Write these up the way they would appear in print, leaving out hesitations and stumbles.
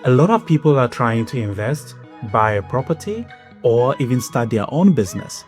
A lot of people are trying to invest, buy a property, or even start their own business,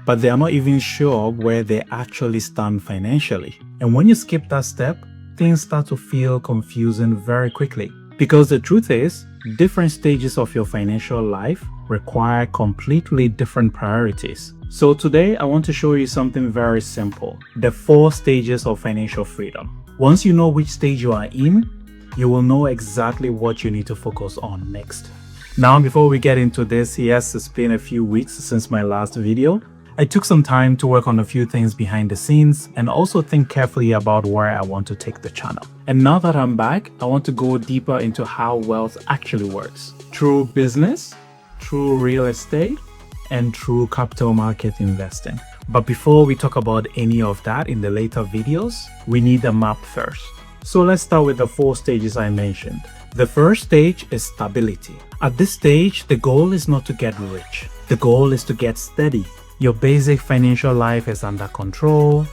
but they are not even sure where they actually stand financially. And when you skip that step, things start to feel confusing very quickly. Because the truth is, different stages of your financial life require completely different priorities. So today, I want to show you something very simple: the 4 stages of financial freedom. Once you know which stage you are in, you will know exactly what you need to focus on next. Now, before we get into this, yes, it's been a few weeks since my last video. I took some time to work on a few things behind the scenes and also think carefully about where I want to take the channel. And now that I'm back, I want to go deeper into how wealth actually works. Through business, through real estate, and through capital market investing. But before we talk about any of that in the later videos, we need a map first. So let's start with the 4 stages I mentioned. The first stage is stability. At this stage, the goal is not to get rich. The goal is to get steady. Your basic financial life is under control.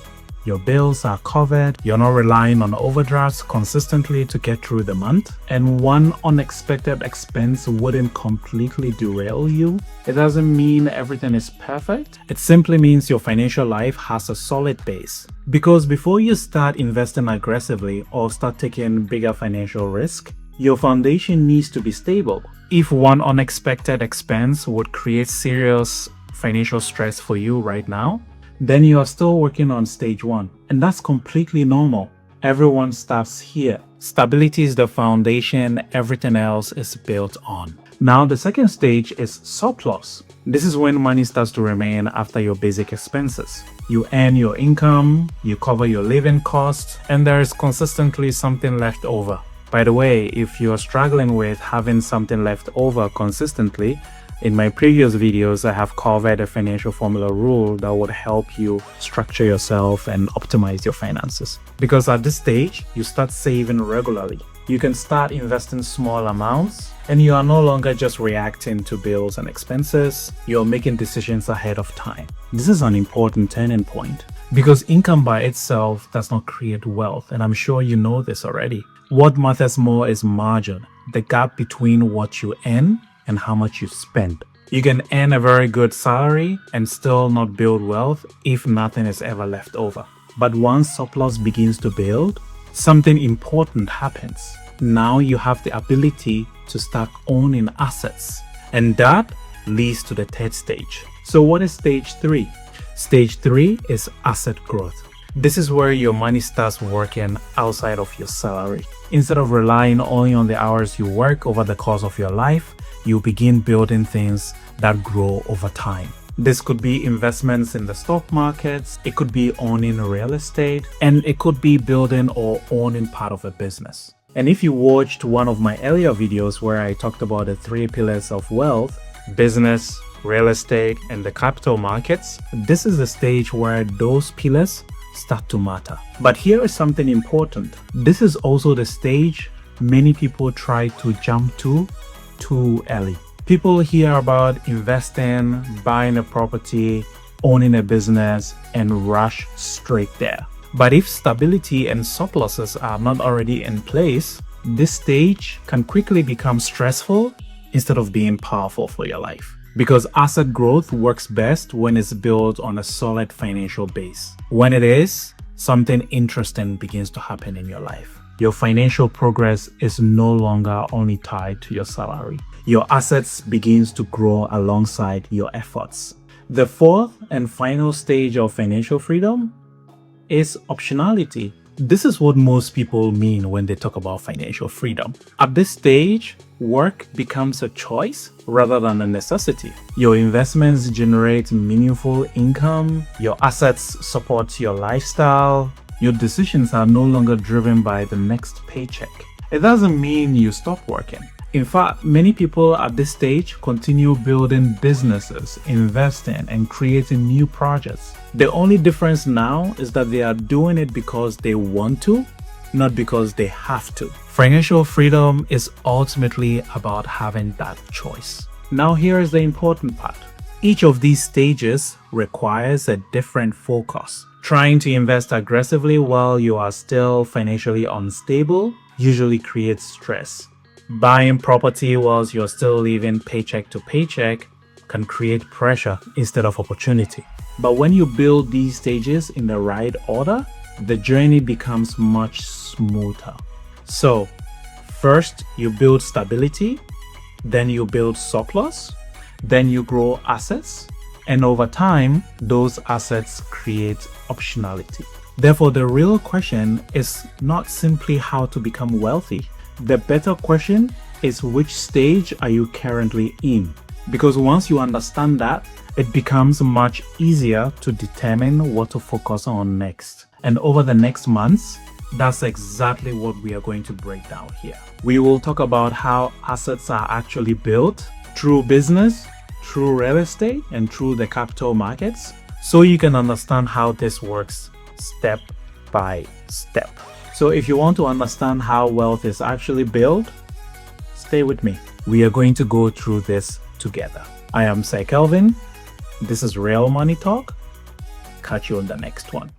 Your bills are covered. You're not relying on overdrafts consistently to get through the month. And one unexpected expense wouldn't completely derail you. It doesn't mean everything is perfect. It simply means your financial life has a solid base. Because before you start investing aggressively or start taking bigger financial risk, your foundation needs to be stable. If one unexpected expense would create serious financial stress for you right now, then you are still working on stage 1. And that's completely normal. Everyone starts here. Stability is the foundation, everything else is built on. Now, the second stage is surplus. This is when money starts to remain after your basic expenses. You earn your income, you cover your living costs, and there is consistently something left over. By the way, if you are struggling with having something left over consistently, in my previous videos, I have covered a financial formula rule that would help you structure yourself and optimize your finances. Because at this stage, you start saving regularly. You can start investing small amounts, and you are no longer just reacting to bills and expenses. You're making decisions ahead of time. This is an important turning point because income by itself does not create wealth, and I'm sure you know this already. What matters more is margin, the gap between what you earn and how much you spend. You can earn a very good salary and still not build wealth if nothing is ever left over. But once surplus begins to build, something important happens. Now you have the ability to start owning assets. And that leads to the third stage. So what is stage 3? Stage 3 is asset growth. This is where your money starts working outside of your salary. Instead of relying only on the hours you work over the course of your life, you begin building things that grow over time. This could be investments in the stock markets, it could be owning real estate, and it could be building or owning part of a business. And if you watched one of my earlier videos where I talked about the 3 pillars of wealth, business, real estate, and the capital markets, this is the stage where those pillars start to matter. But here is something important. This is also the stage many people try to jump to too early. People hear about investing, buying a property, owning a business, and rush straight there. But if stability and surpluses are not already in place, this stage can quickly become stressful instead of being powerful for your life. Because asset growth works best when it's built on a solid financial base. When it is, something interesting begins to happen in your life. Your financial progress is no longer only tied to your salary. Your assets begins to grow alongside your efforts. The 4th and final stage of financial freedom is optionality. This is what most people mean when they talk about financial freedom. At this stage, work becomes a choice rather than a necessity. Your investments generate meaningful income. Your assets support your lifestyle. Your decisions are no longer driven by the next paycheck. It doesn't mean you stop working. In fact, many people at this stage continue building businesses, investing, and creating new projects. The only difference now is that they are doing it because they want to, not because they have to. Financial freedom is ultimately about having that choice. Now here is the important part. Each of these stages requires a different focus. Trying to invest aggressively while you are still financially unstable usually creates stress. Buying property whilst you're still living paycheck to paycheck can create pressure instead of opportunity. But when you build these stages in the right order, the journey becomes much smoother. So, first you build stability, then you build surplus, then you grow assets, and over time, those assets create optionality. Therefore, the real question is not simply how to become wealthy. The better question is which stage are you currently in? Because once you understand that, it becomes much easier to determine what to focus on next. And over the next months, that's exactly what we are going to break down here. We will talk about how assets are actually built through business, through real estate, and through the capital markets, so you can understand how this works step by step. So if you want to understand how wealth is actually built, stay with me. We are going to go through this together. I am Sir Kelvin. This is Real Money Talk. Catch you on the next one.